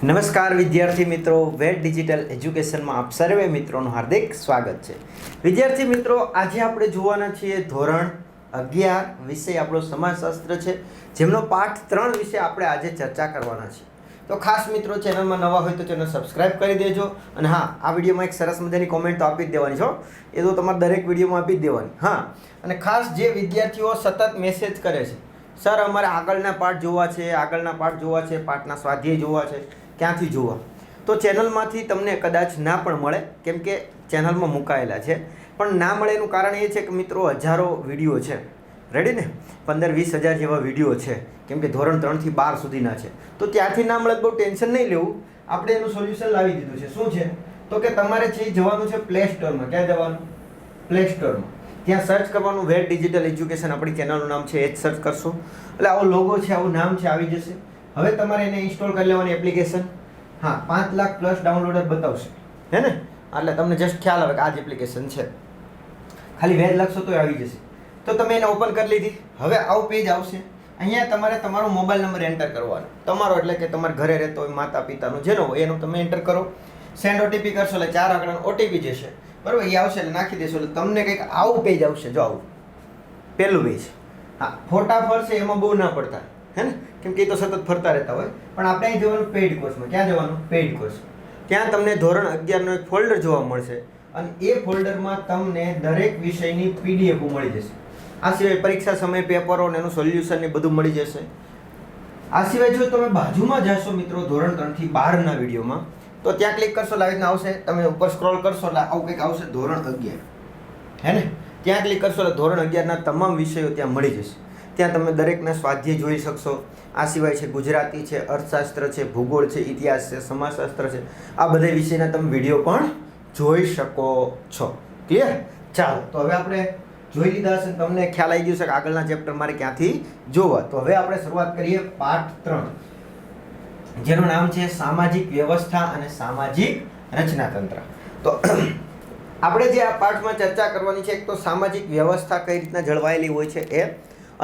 નમસ્કાર વિદ્યાર્થી મિત્રો, વેટ ડિજિટલ એજ્યુકેશનમાં આપ સર્વે મિત્રોનું હાર્દિક સ્વાગત છે. વિદ્યાર્થી મિત્રો, આજે આપણે જોવાના છીએ ધોરણ 11 વિષય આપણો સમાજશાસ્ત્ર છે, જેમનો પાઠ 3 વિશે આપણે આજે ચર્ચા કરવાના છીએ. તો ખાસ મિત્રો, ચેનલમાં નવા હોય તો ચેનલ સબસ્ક્રાઇબ કરી દેજો. અને હા, આ વિડીયોમાં એક સરસ મજાની કોમેન્ટ તો આપી જ દેવાની છો, એ તો તમારે દરેક વિડીયોમાં આપી જ દેવાની. હા, અને ખાસ જે વિદ્યાર્થીઓ સતત મેસેજ કરે છે, સર અમારે આગળના પાઠ જોવા છે, આગળના પાઠ જોવા છે, પાઠના સ્વાધ્યાય જોવા છે, ક્યાંથી જોવા? તો ચેનલમાંથી તમને કદાચ ના પણ મળે, કેમ કે ચેનલમાં મુકાયેલા છે. પણ ના મળે એનું કારણ એ છે કે મિત્રો, હજારો વિડીયો છે, રેડી ને, 15-20 હજાર જેવા વિડીયો છે, કેમ કે ધોરણ 3 થી 12 સુધીના છે. તો ત્યાંથી ના મળે બહુ ટેન્શન નહીં લેવું, આપણે એનું સોલ્યુશન લાવી દીધું છે. શું છે? તો કે તમારે છે જવાનું છે પ્લે સ્ટોરમાં. ક્યાં જવાનું? પ્લે સ્ટોરમાં. ત્યાં સર્ચ કરવાનું વેટ ડિજિટલ એજ્યુકેશન, આપણી ચેનલનું નામ છે, એ જ સર્ચ કરશો એટલે આવો લોગો છે, આવું નામ છે, આવી જશે. હવે તમારે એને ઇન્સ્ટોલ કરી લેવાની એપ્લિકેશન. હા, 5 લાખ પ્લસ ડાઉનલોડર બતાવશે, હે ને? એટલે તમને જસ્ટ ખ્યાલ આવે કે આ જ એપ્લિકેશન છે. ખાલી વેદ લખશો તો આવી જશે. તો તમે એને ઓપન કરી લીધી. હવે આવું પેજ આવશે. અહીંયા તમારે તમારો મોબાઈલ નંબર એન્ટર કરવાનો. તમારો એટલે કે તમારા ઘરે રહેતો હોય, માતા પિતાનો જેનો હોય એનો તમે એન્ટર કરો. સેન્ડ ઓટીપી કરશો એટલે 4 આંકડાનો ઓટીપી જશે, બરાબર? એ આવશે એટલે નાખી દેશો એટલે તમને કંઈક આવું પેજ આવશે. જો આવું પહેલું પેજ. હા, ફોટા ફરશે એમાં બહુ ના પડતા, હે ને? કેમ કે એ તો સતત ફરતા રહેતા હોય. પણ આપણે અહીં જવાનું પેઇડ કોર્સમાં. ક્યાં જવાનું? Paid course. ત્યાં તમને ધોરણ 11નો એક ફોલ્ડર જોવા મળશે, અને એ ફોલ્ડરમાં તમને દરેક વિષયની પીડીએફ મળી જશે. આ સિવાય પરીક્ષા સમયે પેપરો અને એનું સોલ્યુશન ને બધું મળી જશે. આ સિવાય જો તમે બાજુમાં જશો મિત્રો, ધોરણ 3 થી 12ના વિડીયોમાં, તો ત્યાં ક્લિક કરશો એટલે આવી રીતના આવશે. તમે ઉપર સ્ક્રોલ કરશો એટલે આવું કંઈક આવશે, ધોરણ 11, હે ને? ત્યાં ક્લિક કરશો એટલે ધોરણ 11ના તમામ વિષયો ત્યાં મળી જશે. ત્યાં તમે દરેકના સ્વાધ્યાય જોઈ શકશો. આ સિવાય છે ગુજરાતી છે, અર્થશાસ્ત્ર છે, ભૂગોળ છે, ઇતિહાસ છે, સમાજશાસ્ત્ર છે, આ બધા વિષયના તમે વિડીયો પણ જોઈ શકો છો. ક્લિયર? ચાલો, તો હવે આપણે જોઈ લીધા હશે, તમને ખ્યાલ આવી ગયો છે કે આગળના ચેપ્ટર મારે ક્યાંથી જોવા. તો હવે આપણે શરૂઆત કરીએ પાઠ 3, જેનું નામ છે સામાજિક વ્યવસ્થા અને સામાજિક રચનાતંત્ર. તો આપણે જે આ પાઠમાં ચર્ચા કરવાની છે, એક તો સામાજિક વ્યવસ્થા કઈ રીતના જળવાયેલી હોય છે એ,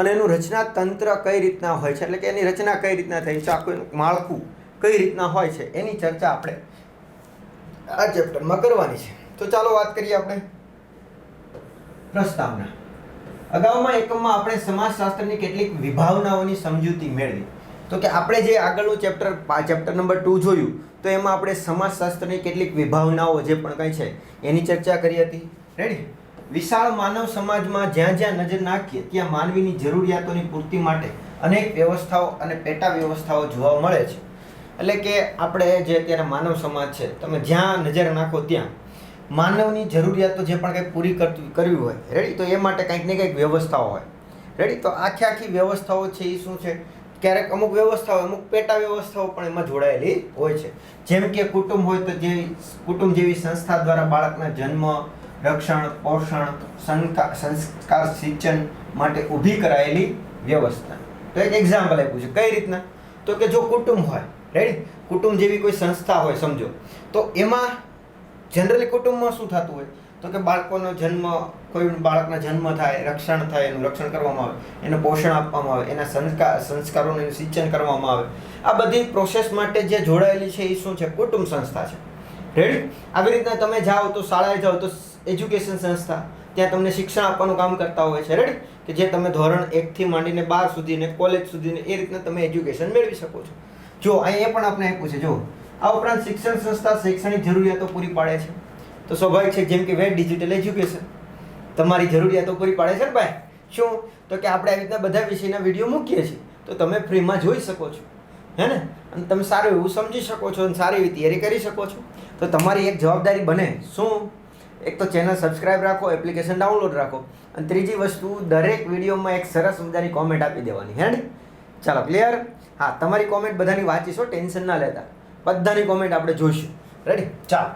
અને એનું રચનાતંત્ર કઈ રીતના હોય છે, એટલે કે એની રચના કઈ રીતના થઈ છે, આખું એનું માળખું કઈ રીતના હોય છે, એની ચર્ચા આપણે આ ચેપ્ટરમાં કરવાની છે. તો ચાલો વાત કરીએ આપણે પ્રસ્તાવના. અગાઉના એકમમાં આપણે સમાજશાસ્ત્રની કેટલીક વિભાવનાઓની સમજૂતી મેળવી. તો કે આપણે જે આગળનું ચેપ્ટર નંબર 2 જોયું, તો એમાં આપણે સમાજશાસ્ત્રની કેટલીક વિભાવનાઓ જે પણ કંઈ છે એની ચર્ચા કરી હતી. રેડી? વિશાળ માનવ સમાજમાં જ્યાં જ્યાં નજર નાખીએ ત્યાં માનવીની જરૂરિયાતોની પૂર્તિ માટે અનેક વ્યવસ્થાઓ અને પેટા વ્યવસ્થાઓ જોવા મળે છે. એટલે કે આપણે જે અત્યારે માનવ સમાજ છે, તમે જ્યાં નજર નાખો ત્યાં માનવની જરૂરિયાતો જે પણ કંઈક પૂરી કરવી હોય, રેડી, તો એ માટે કંઈક ને કંઈક વ્યવસ્થાઓ હોય. રેડી? તો આખી વ્યવસ્થાઓ છે એ શું છે? ક્યારેક અમુક વ્યવસ્થાઓ, અમુક પેટા વ્યવસ્થાઓ પણ એમાં જોડાયેલી હોય છે. જેમ કે કુટુંબ હોય તો જે કુટુંબ જેવી સંસ્થા દ્વારા બાળકના જન્મ, રક્ષણ, પોષણ, સંસ્કાર, સિંચન માટે ઊભી કરાયેલી વ્યવસ્થા. તો એક એક્ઝામ્પલ આપ્યું છે. કઈ રીતના? તો કે જો કુટુંબ હોય, રેડી, કુટુંબ જેવી કોઈ સંસ્થા હોય સમજો, તો એમાં જનરલી કુટુંબમાં શું થતું હોય? તો કે બાળકોનો જન્મ, કોઈ બાળકના જન્મ થાય, રક્ષણ થાય, એનું રક્ષણ કરવામાં આવે, એને પોષણ આપવામાં આવે, એના સંસ્કારોનું સિંચન કરવામાં આવે. આ બધી પ્રોસેસ માટે જે જોડાયેલી છે એ શું છે? કુટુંબ સંસ્થા છે. રેડી? આવી રીતના તમે જાઓ તો શાળાએ જાઓ તો એજ્યુકેશન સંસ્થા, ત્યાં તમને શિક્ષણ આપવાનું કામ કરતા હોય છે. રેડી? કે જે તમે ધોરણ 1 થી માંડીને 12 સુધીને, કોલેજ સુધીને એ રીતના તમે એજ્યુકેશન મેળવી શકો છો. જો અહીં એ પણ આપણે આપ્યું છે. જો આ ઉપરાંત શિક્ષણ સંસ્થા શૈક્ષણિક જરૂરિયાતો પૂરી પાડે છે. તો સ્વાભાવિક છે, જેમ કે વેટ ડિજિટલ એજ્યુકેશન તમારી જરૂરિયાતો પૂરી પાડે છે ને ભાઈ. શું? તો કે આપણે આવી રીતના બધા વિષયના વિડીયો મૂકીએ છીએ, તો તમે ફ્રીમાં જોઈ શકો છો, હે ને? અને તમે સારું એવું સમજી શકો છો અને સારી એવી તૈયારી કરી શકો છો. તો તમારી એક જવાબદારી બને. શું? એક તો ચેનલ સબસ્ક્રાઇબ રાખો, એપ્લિકેશન ડાઉનલોડ રાખો, અને ત્રીજી વસ્તુ, દરેક વિડીયોમાં એક સરસ મજાની કોમેન્ટ આપી દેવાની, હે ને? ચાલો, ક્લિયર? હા, તમારી કોમેન્ટ બધાની વાંચીશો, ટેન્શન ના લેતા, બધાની કોમેન્ટ આપણે જોઈશું. રેડી? ચાલો.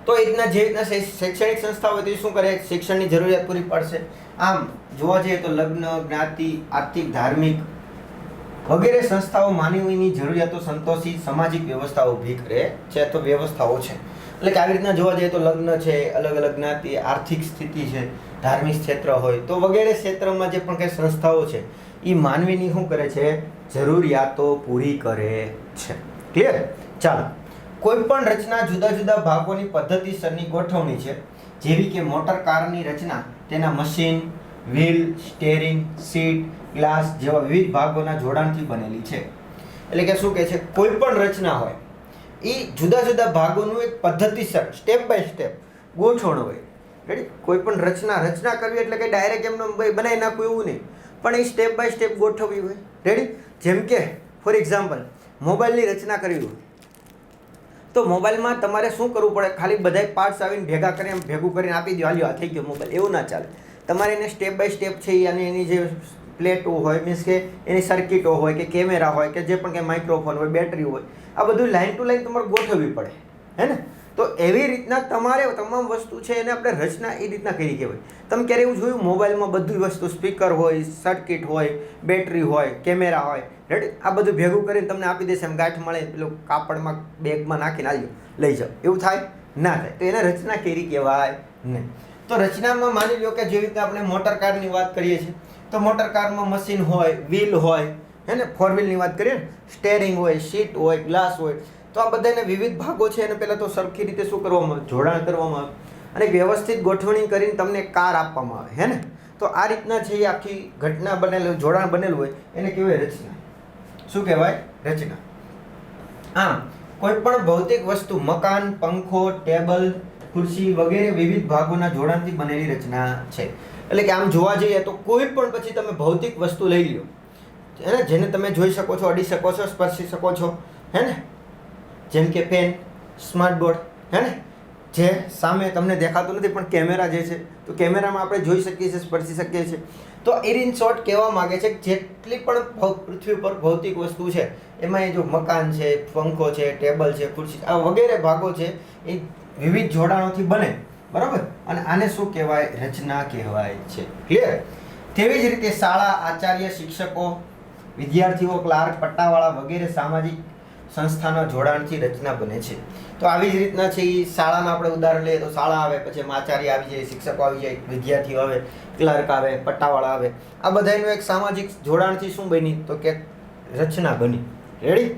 તો એ રીતના જે રીતના શૈક્ષણિક સંસ્થા હોય તો એ શું કરે? શિક્ષણની જરૂરિયાત પૂરી પાડશે. આમ જોવા જઈએ તો લગ્ન, જ્ઞાતિ, આર્થિક, ધાર્મિક વગેરે સંસ્થાઓ માનવીની જરૂરિયાતો સંતોષી સામાજિક વ્યવસ્થાઓ ઊભી કરે છે. તો વ્યવસ્થાઓ છે એટલે કે આવી રીતના જોવા જઈએ તો લગ્ન છે, અલગ અલગ જ્ઞાતિ, આર્થિક સ્થિતિ છે, ધાર્મિક ક્ષેત્ર હોય તો વગેરે ક્ષેત્રમાં જે પણ કંઈ સંસ્થાઓ છે એ માનવીની શું કરે છે? જરૂરિયાતો પૂરી કરે છે. ક્લિયર? ચાલો, કોઈ પણ રચના જુદા જુદા ભાગોની પદ્ધતિસરની ગોઠવણી છે, જેવી કે મોટર કારની રચના તેના machine, wheel, steering, seat, glass જેવા વિવિધ ભાગોના જોડાણથી બનેલી છે. એટલે કે શું કહે છે, કોઈ પણ રચના હોય એ જુદા જુદા ભાગોનું એક પદ્ધતિસર સ્ટેપ બાય સ્ટેપ ગોઠવણ હોય. રેડી? કોઈ પણ રચના કરવી એટલે કે ડાયરેક્ટ એમને બનાવી નાખવું એવું નહીં, પણ એ સ્ટેપ બાય સ્ટેપ ગોઠવવી હોય. રેડી? જેમ કે ફોર એક્ઝામ્પલ મોબાઈલની રચના કરવી હોય તો મોબાઈલમાં તમારે શું કરવું પડે, ખાલી બધા પાર્ટ્સ આવીને ભેગું કરીને આપી દો, હાલ્યો આ થઈ ગયો મોબાઈલ, એવું ના ચાલે. તમારે એને સ્ટેપ બાય સ્ટેપ છે અને એની જે પ્લેટો હોય, મીન્સ કે એની સર્કિટો હોય કે કેમેરા હોય કે જે પણ કંઈ માઇક્રોફોન હોય, બેટરી હોય, આ બધું લાઈન ટુ લાઈન તમારે ગોઠવવી પડે, હે ને? તો એવી રીતના તમારે તમામ વસ્તુ છે એને આપણે રચના એ રીતના કરી કહેવાય. તમે ક્યારે એવું જોયું મોબાઈલમાં બધી વસ્તુ, સ્પીકર હોય, સર્કિટ હોય, બેટરી હોય, કેમેરા હોય, રેડી? આ બધું ભેગું કરીને તમને આપી દેશે, એમ ગાંઠ મળે પેલું કાપડમાં બેગમાં નાખીને આવ્યો લઈ જાઓ, એવું થાય ના થાય. તો એને રચના કરી કહેવાય નહીં. તો રચનામાં માની લો કે જેવી રીતે આપણે મોટર કારની વાત કરીએ છીએ તો મોટર કારમાં મશીન હોય, વ્હીલ હોય, હે ને? ફોર વ્હીલની વાત કરીએ ને, સ્ટેરિંગ હોય, સીટ હોય, ગ્લાસ હોય, તો આ બધાને વિવિધ ભાગો છે અને પહેલાં તો સરખી રીતે શું કરવામાં આવે, જોડાણ કરવામાં આવે અને વ્યવસ્થિત ગોઠવણી કરીને તમને કાર આપવામાં આવે, હે ને? તો આ રીતના છે એ આખી ઘટના બનેલું, જોડાણ બનેલું હોય એને કહેવાય રચના. શું કહેવાય? રચના. આમ કોઈ પણ ભૌતિક વસ્તુ, મકાન, પંખો, ટેબલ, ખુરશી વગેરે વિવિધ ભાગોના જોડાણથી બનેલી રચના છે. એટલે કે આમ જોવા જઈએ તો કોઈ પણ પછી તમે ભૌતિક વસ્તુ લઈ લો, હે ને? જેને તમે જોઈ શકો છો, અડી શકો છો, સ્પર્શી શકો છો, હે ને? જેમ કે પેન, સ્માર્ટ બોર્ડ, હે ને? જે સામે તમને દેખાતું નથી પણ કેમેરા જે છે તો કેમેરામાં આપણે જોઈ શકીએ છીએ, સ્પર્શી શકીએ છીએ. તો ઇન શોર્ટ કહેવા માગે છે કે જેટલી પણ પૃથ્વી પર ભૌતિક વસ્તુ છે એમાં એ જો મકાન છે, પંખો છે, ટેબલ છે, ખુરશી, આ વગેરે ભાગો છે એ વિવિધ જોડાણોથી બને, બરાબર? અને આને શું કહેવાય? રચના કહેવાય છે. ક્લિયર? તેવી જ રીતે શાળા, આચાર્ય, શિક્ષકો, વિદ્યાર્થીઓ, ક્લાર્ક, પટ્ટાવાળા વગેરે સામાજિક સંસ્થાના જોડાણથી રચના બને છે. તો આવી જ રીતના છે એ શાળાના આપણે ઉદાહરણ લઈએ તો શાળા આવે, પછી એમાં આચાર્ય આવી જાય, શિક્ષકો આવી જાય, વિદ્યાર્થીઓ આવે, ક્લાર્ક આવે, પટ્ટાવાળા આવે, આ બધાનું એક સામાજિક જોડાણથી શું બની? તો કે રચના બની. રેડી?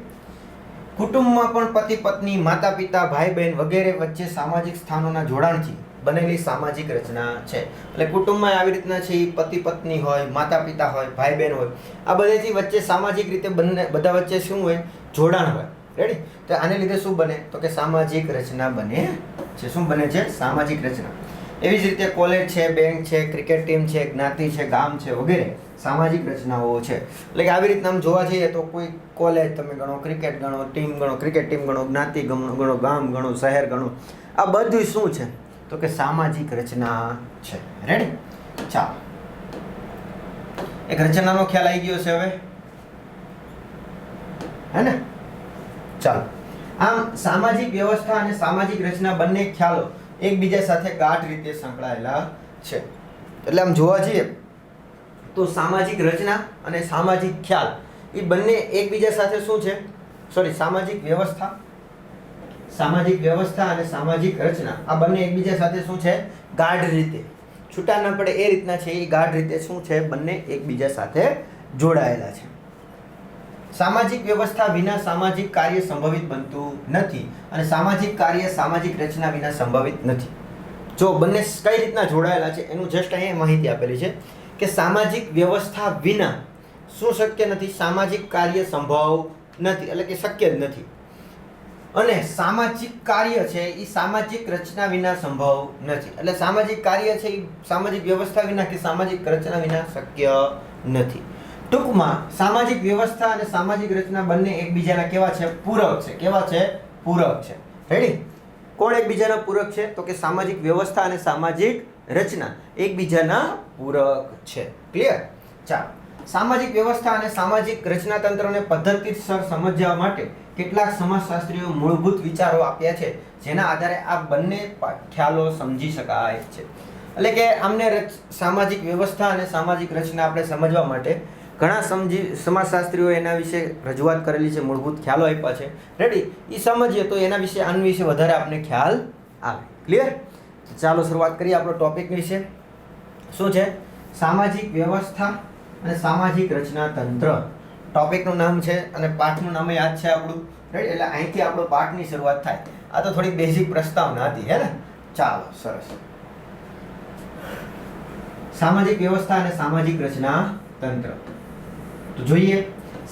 કુટુંબમાં પણ પતિ પત્ની, માતા પિતા, ભાઈ બહેન વગેરે વચ્ચે સામાજિક સ્થાનોના જોડાણથી બનેલી સામાજિક રચના છે. એટલે કુટુંબમાં આવી રીતના છે એ પતિ પત્ની હોય, માતા પિતા હોય, ભાઈ બહેન હોય, આ બધાથી વચ્ચે સામાજિક રીતે બધા વચ્ચે શું હોય? જોડાણ હોય. રેડી? તો આને લીધે શું બને? તો કે સામાજિક રચના બને છે. શું બને છે? સામાજિક રચના. એવી જ રીતે કોલેજ છે, બેંક છે, ક્રિકેટ ટીમ છે, જ્ઞાતિ છે, ગામ છે વગેરે સામાજિક રચનાઓ છે. એટલે કે આવી રીતના આમ જોવા જઈએ તો કોઈ કોલેજ તમે ગણો, ક્રિકેટ ગણો, ટીમ ગણો, ક્રિકેટ ટીમ ગણો, જ્ઞાતિ ગણો, ગામ ગણો, શહેર ગણો, આ બધું શું છે? તો કે સામાજિક રચના છે. રેડી? ચાલો, એક રચનાનો ખ્યાલ આવી ગયો છે હવે, હે ને? ચાલો, આમ સામાજિક વ્યવસ્થા અને સામાજિક રચના બંને ખ્યાલો એકબીજા સાથે ગાઢ રીતે સંકળાયેલા છે. એટલે આમ જોવા જઈએ તો સામાજિક રચના અને સામાજિક ખ્યાલ એ બંને એકબીજા સાથે શું છે? સામાજિક વ્યવસ્થા અને સામાજિક રચના આ બંને એકબીજા સાથે શું છે? ગાઢ રીતે, છૂટા ન પડે એ રીતના છે એ ગાઢ રીતે શું છે? બંને એકબીજા સાથે જોડાયેલા છે. સામાજિક વ્યવસ્થા વિના સામાજિક કાર્ય સંભવિત બનતું નથી અને સામાજિક કાર્ય સામાજિક રચના વિના સંભવિત નથી. જો બંને કઈ રીતના જોડાયેલા છે એનું જસ્ટ અહીંયા માહિતી આપેલી છે કે સામાજિક વ્યવસ્થા વિના શું શક્ય નથી? સામાજિક કાર્ય સંભવ નથી, એટલે કે શક્ય જ નથી. અને સામાજિક કાર્ય છે એ સામાજિક રચના વિના સંભવ નથી, એટલે સામાજિક કાર્ય છે એ સામાજિક વ્યવસ્થા વિના કે સામાજિક રચના વિના શક્ય નથી. ટૂંકમાં સામાજિક વ્યવસ્થા અને સામાજિક રચના બંને એકબીજાના કેવા છે? પૂરક છે. કેવા છે? પૂરક છે. રેડી? કોણ એકબીજાના પૂરક છે? તો કે સામાજિક વ્યવસ્થા અને સામાજિક રચના એકબીજાના પૂરક છે. ક્લિયર? ચાલો, સામાજિક વ્યવસ્થા અને સામાજિક રચના તંત્રને પદ્ધતિસર સમજવા માટે કેટલાક સમાજશાસ્ત્રીઓ મૂળભૂત વિચારો આપ્યા છે જેના આધારે આ બંને ખ્યાલો સમજી શકાય છે. એટલે કે આમને સામાજિક વ્યવસ્થા અને સામાજિક રચના આપણે સમજવા માટે ઘણા સમાજશાસ્ત્રીઓ એના વિશે રજૂઆત કરેલી છે, મૂળભૂત ખ્યાલો આપ્યા છે. રેડી? એ સમજીએ તો એના વિશે, આના વિશે વધારે આપણે ખ્યાલ આવે. ક્લિયર? ચાલો શરૂઆત કરીએ આપણો ટોપિક વિશે. શું છે? સામાજિક વ્યવસ્થા અને સામાજિક રચના તંત્ર. ટોપિકનું નામ છે અને પાઠનું નામ યાદ છે આપણું, રાઈટ? એટલે અહીંથી આપણો પાઠની શરૂઆત થાય. આ તો થોડી બેઝિક પ્રસ્તાવના હતી, હે ને? ચાલો, સરસ. સામાજિક વ્યવસ્થા અને સામાજિક રચના તંત્ર. તો જોઈએ,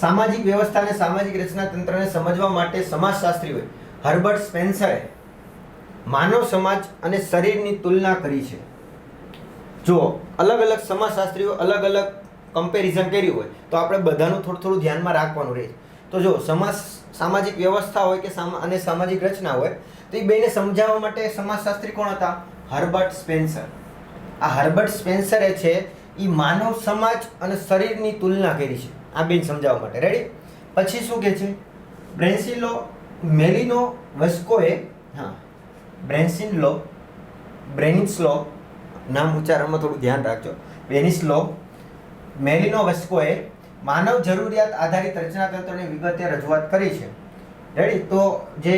સામાજિક વ્યવસ્થા અને સામાજિક રચના તંત્રને સમજવા માટે સમાજશાસ્ત્રીઓએ હર્બર્ટ સ્પેન્સરે માનવ સમાજ અને શરીરની તુલના કરી છે. જો અલગ અલગ સમાજશાસ્ત્રીઓ અલગ અલગ કમ્પેરિઝન કર્યું હોય તો આપણે બધાનું થોડું થોડું ધ્યાનમાં રાખવાનું રહે. તો જો સામાજિક વ્યવસ્થા હોય કે અને સામાજિક રચના હોય તો એ બેને સમજાવવા માટે સમાજશાસ્ત્રી કોણ હતા? Herbert Spencer. આ હર્બર્ટ સ્પેન્સરે છે એ માનવ સમાજ અને શરીરની તુલના કરી છે આ બેન સમજાવવા માટે. રેડી? પછી શું કહે છે? મેલિનો વસ્કોએ, બ્રેનિસ્લો, નામ ઉચ્ચારણમાં થોડું ધ્યાન રાખજો. મેલિનો વસ્કોએ માનવ જરૂરિયાત આધારિત રચનાતંત્રની વિગતે રજૂઆત કરી છે. રેડી? તો જે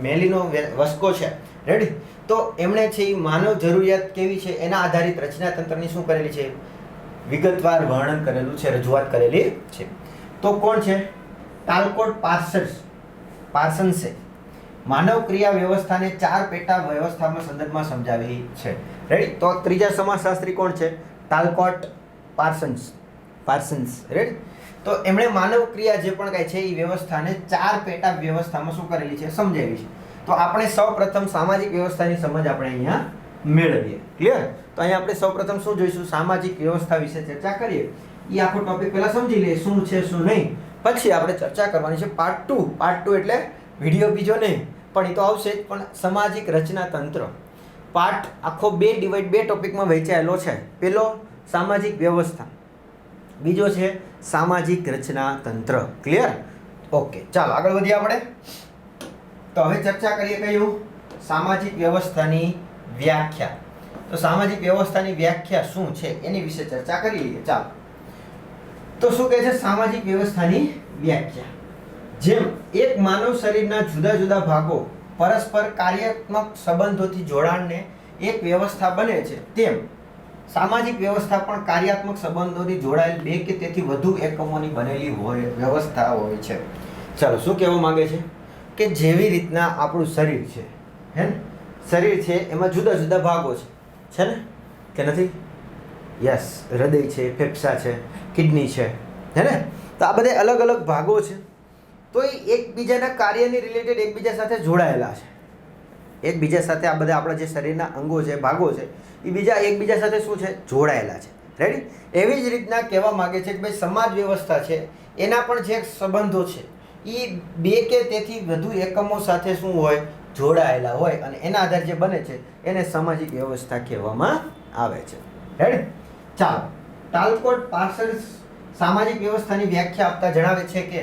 મેલિનો વસ્કો છે, રેડી? તો એમણે છે એ માનવ જરૂરિયાત કેવી છે એના આધારિત રચનાતંત્રની શું કરેલી છે? વિગતવાર વર્ણન કરેલું છે, રજૂઆત કરેલી છે. તો કોણ છે? ટાલકોટ પાર્સન્સે માનવ ક્રિયા વ્યવસ્થાને 4 પેટા વ્યવસ્થામાં સંદર્ભમાં સમજાવી છે. રેડી? તો ત્રીજા સમાજશાસ્ત્રી કોણ છે? ટાલકોટ પાર્સન્સ. રેડી? તો એમણે માનવ ક્રિયા જે પણ કાંઈ છે એ વ્યવસ્થાને 4 પેટા વ્યવસ્થામાં શું કરેલી છે? સમજાવી છે. તો આપણે સૌપ્રથમ સામાજિક વ્યવસ્થાની સમજ આપણે અહીંયા મેળવીએ. ક્લિયર? તો અહીંયા આપણે સૌપ્રથમ શું જોઈશું? સામાજિક વ્યવસ્થા વિશે ચર્ચા કરીએ. એ આખો ટોપિક પહેલા સમજી લઈએ શું છે શું નહીં. પછી આપણે ચર્ચા કરવાની છે પાર્ટ 2. પાર્ટ 2 એટલે વિડીયો બીજો નહીં, પણ એ તો આવશે જ, પણ સામાજિક રચના તંત્ર પાર્ટ આખો 2 ટોપિકમાં વહેંચાયેલો છે. પહેલો સામાજિક વ્યવસ્થા, બીજો છે સામાજિક રચના તંત્ર. ક્લિયર? ઓકે, ચાલો આગળ વધીએ આપણે. તો હવે ચર્ચા કરીએ કયું? સામાજિક વ્યવસ્થાની વ્યાખ્યા. તો સામાજિક વ્યવસ્થાની વ્યાખ્યા શું છે એની વિશે ચર્ચા કરી લઈએ. ચાલો, તો શું કહે છે સામાજિક વ્યવસ્થાની વ્યાખ્યા? જેમ એક માનવ શરીરના જુદા જુદા ભાગો પરસ્પર કાર્યાત્મક સંબંધોથી જોડાણને એક વ્યવસ્થા બને છે, તેમ સામાજિક વ્યવસ્થા પણ કાર્યાત્મક સંબંધોથી જોડાયેલ 2 કે તેથી વધુ એકમોની બનેલી વ્યવસ્થા હોય છે. ચાલો, શું કહેવા માંગે છે? કે જેવી રીતના આપણું શરીર છે, હે ને? શરીર છે એમાં જુદા જુદા ભાગો છે ને? કે નથી? યસ, હૃદય છે, ફેફસા છે, કિડની છે, હે ને? તો આ બધા અલગ અલગ ભાગો છે. તો એ એકબીજાના કાર્યની રિલેટેડ એકબીજા સાથે જોડાયેલા છે. એકબીજા સાથે આ બધા આપણા જે શરીરના અંગો છે, ભાગો છે, એ બીજા એકબીજા સાથે શું છે? જોડાયેલા છે. રેડી? એવી જ રીતના કહેવા માંગે છે કે ભાઈ સમાજ વ્યવસ્થા છે એના પણ જે સંબંધો છે એ 2 કે તેથી વધુ એકમો સાથે શું હોય? જોડાયેલા હોય, અને એના આધારે જે બને છે એને સામાજિક વ્યવસ્થા કહેવામાં આવે છે. રેડી? ચાલો, ટાલકોટ પાર્સન્સ સામાજિક વ્યવસ્થાની વ્યાખ્યા આપતા જણાવે છે કે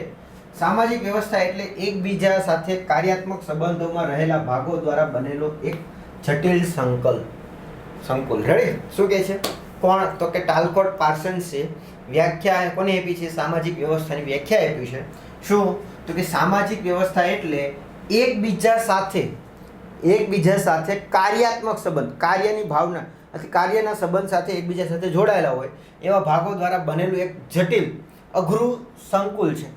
સામાજિક વ્યવસ્થા એટલે એકબીજા સાથે કાર્યાત્મક સંબંધોમાં રહેલા ભાગો દ્વારા બનેલો એક જટિલ સંકુલ. રેડી? શું કહે છે? કોણ? તો કે ટાલકોટ પાર્સન્સે વ્યાખ્યા કોને આપી છે? સામાજિક વ્યવસ્થાની વ્યાખ્યા આપી છે. શું? તો કે સામાજિક વ્યવસ્થા એટલે એકબીજા સાથે કાર્યાત્મક સંબંધ, કાર્યની ભાવના અથવા કાર્યના સંબંધ સાથે એકબીજા સાથે જોડાયેલા હોય એવા ભાગો દ્વારા બનેલું એક જટિલ અઘરું સંકુલ છે.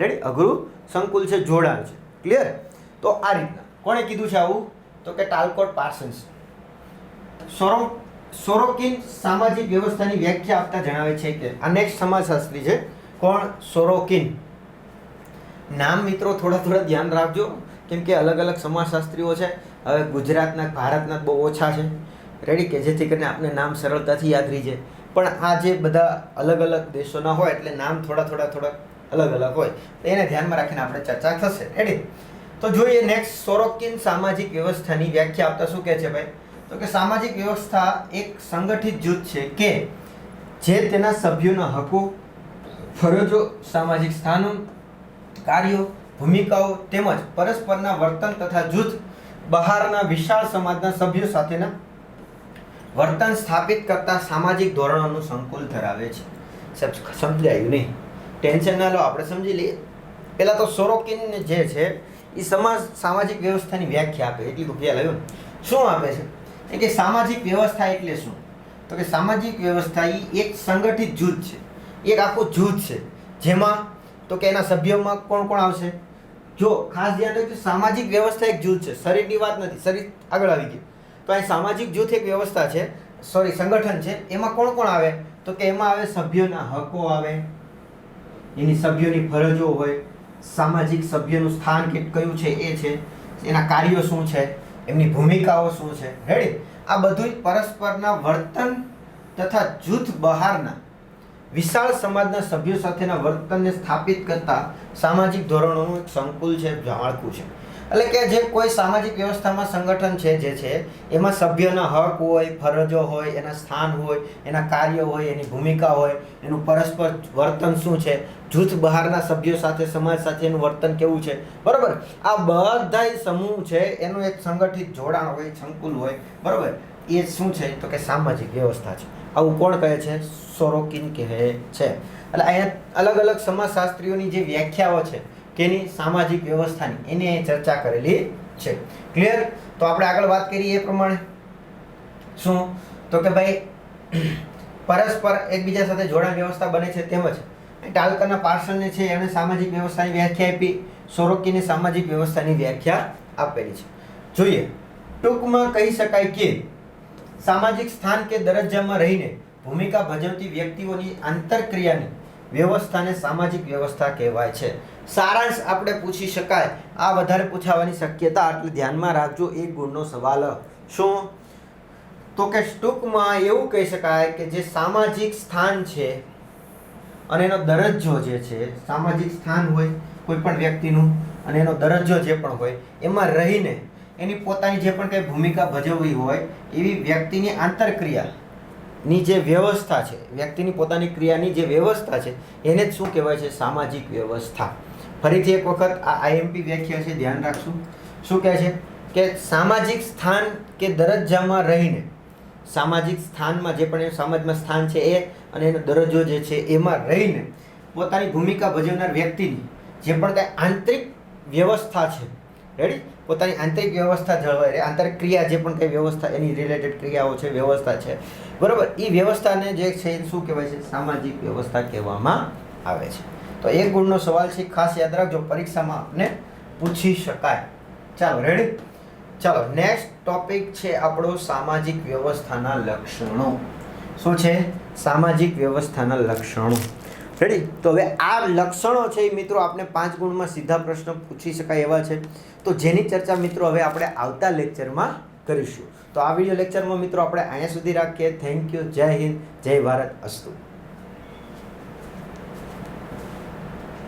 રેડી? અઘરું સંકુલ છે, જોડાણ છે. ક્લિયર? તો આ રીતના કોણે કીધું છે આવું? તો કે ટાલકોટ પાર્સન્સ. સોરોકિન સામાજિક વ્યવસ્થાની વ્યાખ્યા આપતા જણાવે છે કે આ નેક્સ્ટ સમાજશાસ્ત્રી છે. કોણ? સોરોકિન. નામ મિત્રો થોડા ધ્યાન રાખજો, કેમ કે અલગ અલગ સમાજશાસ્ત્રીઓ છે. હવે ગુજરાતના, ભારતના બહુ ઓછા છે. રેડી? કે જેથી કરીને આપણે નામ સરળતાથી યાદ રહી જાય. પણ આ જે બધા અલગ અલગ દેશોના હોય એટલે નામ થોડા અલગ અલગ હોય, તો એને ધ્યાનમાં રાખીને આપણે ચર્ચા થશે. રેડી? તો જોઈએ નેક્સ્ટ. સોરોકિન સામાજિક વ્યવસ્થાની વ્યાખ્યા આપતા શું કહે છે ભાઈ? તો કે સામાજિક વ્યવસ્થા એક સંગઠિત જૂથ છે કે જે તેના સભ્યોના હકો, ફરજો, સામાજિક સ્થાનો, કાર્યો, ભૂમિકાઓ તેમજ પરસ્પરના વર્તન તથા જૂથ બહારના વિશાળ સમાજના સભ્યો સાથેના વર્તન સ્થાપિત કરતા સામાજિક ધોરણોનું સંકુલ ધરાવે છે. સમજાયું નહીં? ટેન્શન ના લો, આપણે સમજી લઈએ. પહેલાં તો સોરોકિન જે છે એ સામાજિક વ્યવસ્થાની વ્યાખ્યા આપે, એટલી તો ખ્યાલ આવ્યો. શું આપે છે કે સામાજિક વ્યવસ્થા એટલે શું? તો કે સામાજિક વ્યવસ્થા એ એક સંગઠિત જૂથ છે, એક આખું જૂથ છે જેમાં તો કે એના સભ્યોમાં કોણ કોણ આવશે? જો ખાસ ધ્યાન રાખજો, સામાજિક વ્યવસ્થા એક જૂથ છે, શરીરની વાત નથી, શરીર આગળ આવી ગયું. તો અહીં સામાજિક જૂથ એક વ્યવસ્થા છે, સંગઠન છે. એમાં કોણ કોણ આવે? તો કે એમાં આવે સભ્યોના હકો આવે, એની સભ્યોની ફરજો હોય, સામાજિક સભ્યનું સ્થાન કયું છે એ છે, એના કાર્યો શું છે, એમની ભૂમિકાઓ શું છે. રેડી? આ બધું પરસ્પરના વર્તન તથા જૂથ બહારના વિશાળ સમાજના સભ્યો સાથેના વર્તનને સ્થાપિત કરતા સામાજિક ધોરણોનું એક સંકુલ છે, માળખું છે. એટલે કે જે કોઈ સામાજિક વ્યવસ્થામાં સંગઠન છે જે છે એમાં સભ્યના હક હોય, ફરજો હોય, એના સ્થાન હોય, એના કાર્યો હોય, એની ભૂમિકા હોય, એનું પરસ્પર વર્તન શું છે, જૂથ બહારના સભ્યો સાથે, સમાજ સાથે એનું વર્તન કેવું છે. બરોબર? આ બધા સમૂહ છે એનું એક સંગઠિત જોડાણ હોય, સંકુલ હોય. બરોબર? એ શું છે? તો કે સામાજિક વ્યવસ્થા છે. આવું કોણ કહે છે? સોરોકિન કહે છે. એટલે અહીંયા અલગ અલગ સમાજશાસ્ત્રીઓની જે વ્યાખ્યાઓ છે કેની સામાજિક વ્યવસ્થાની, એની અહીં ચર્ચા કરેલી છે. ક્લિયર? તો આપણે આગળ વાત કરીએ એ પ્રમાણે શું? તો કે ભાઈ પરસ્પર એકબીજા સાથે જોડાણ વ્યવસ્થા બને છે. તેમજ ટાલકરના પાર્સલને છે એણે સામાજિક વ્યવસ્થાની વ્યાખ્યા આપી, સોરોકિને સામાજિક વ્યવસ્થાની વ્યાખ્યા આપેલી છે. જોઈએ, ટૂંકમાં કહી શકાય કે સામાજિક સ્થાન કે દરજ્જામાં રહીને ભૂમિકા ભજવતી વ્યક્તિઓની આંતરક્રિયાની વ્યવસ્થાને સામાજિક વ્યવસ્થા કહેવાય છે. સારાંશ આપણે પૂછી શકાય, આ વધારે પૂછાવાની શક્યતા, એટલે ધ્યાનમાં રાખજો. 1 ગુણનો સવાલ. શું? તો કે ટૂંકમાં એવું કહી શકાય કે જે સામાજિક સ્થાન છે અને એનો દરજ્જો જે છે, સામાજિક સ્થાન હોય કોઈ પણ વ્યક્તિનું અને એનો દરજ્જો જે પણ હોય, એમાં રહીને એની પોતાની જે પણ કંઈ ભૂમિકા ભજવવી હોય એવી વ્યક્તિની આંતરક્રિયાની જે વ્યવસ્થા છે, વ્યક્તિની પોતાની ક્રિયાની જે વ્યવસ્થા છે એને જ શું કહેવાય છે? સામાજિક વ્યવસ્થા. ફરીથી એક વખત આ આઈએમપી વ્યાખ્યા છે, ધ્યાન રાખશું. શું કહે છે? કે સામાજિક સ્થાન કે દરજ્જામાં રહીને, સામાજિક સ્થાનમાં જે પણ સમાજમાં સ્થાન છે એ અને એનો દરજ્જો જે છે એમાં રહીને પોતાની ભૂમિકા ભજવનાર વ્યક્તિની જે પણ કંઈ આંતરિક વ્યવસ્થા છે, રેડી, પોતાની આંતરિક વ્યવસ્થા જળવાય રહે, આંતરક્રિયા જે પણ કંઈ વ્યવસ્થા એની રિલેટેડ ક્રિયાઓ છે, વ્યવસ્થા છે, બરોબર, એ વ્યવસ્થાને જે છે એ શું કહેવાય છે? સામાજિક વ્યવસ્થા કહેવામાં આવે છે. તો 1 ગુણનો સવાલ છે, ખાસ યાદ રાખજો, પરીક્ષામાં આપને પૂછી શકાય. ચાલો, રેડી? ચાલો, નેક્સ્ટ ટોપિક છે આપણો સામાજિક વ્યવસ્થાના લક્ષણો. શું છે? સામાજિક વ્યવસ્થાના લક્ષણો. રેડી? તો હવે આ લક્ષણો છે એ મિત્રો આપણે 5 ગુણમાં સીધા પ્રશ્ન પૂછી શકાય એવા છે. તો જેની ચર્ચા મિત્રો હવે આપણે આવતા લેક્ચરમાં કરીશું. તો આ વિડીયો લેક્ચરમાં મિત્રો આપણે અહીંયા સુધી રાખીએ. Thank you. જય હિન્દ, જય ભારત. અસ્તુ.